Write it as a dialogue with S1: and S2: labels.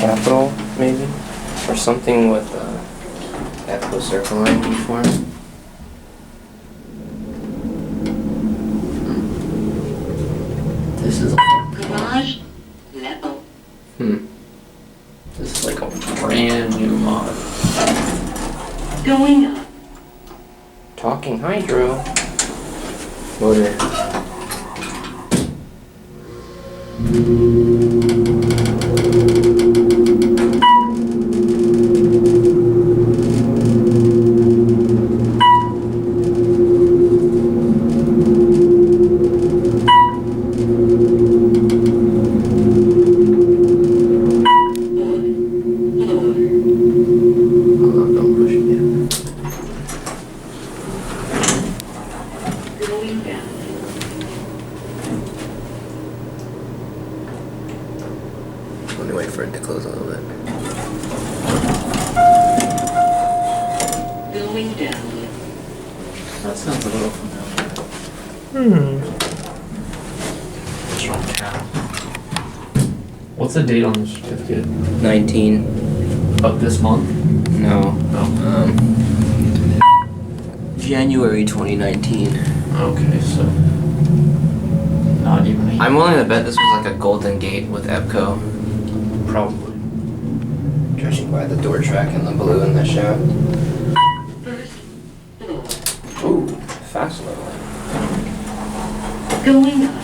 S1: capital, maybe? Or something with Echo circle line before.
S2: This is
S3: Garage level.
S2: This is like a brand new mod.
S3: Going up.
S1: Talking hydro. Motor.
S2: Don't push it yet.
S3: Going down.
S1: Let me wait for it to close a little bit.
S3: Going down.
S2: That sounds a little familiar. Strong cow. What's the date on the certificate?
S1: 19.
S2: Of this month?
S1: No.
S2: Oh.
S1: January 2019.
S2: Okay, so not even a year.
S1: I'm willing to bet this was like a golden gate with Epco.
S2: Probably.
S1: Judging by the door track and the blue in the shaft.
S3: First floor.
S1: Ooh, fast leveling.
S3: Going up.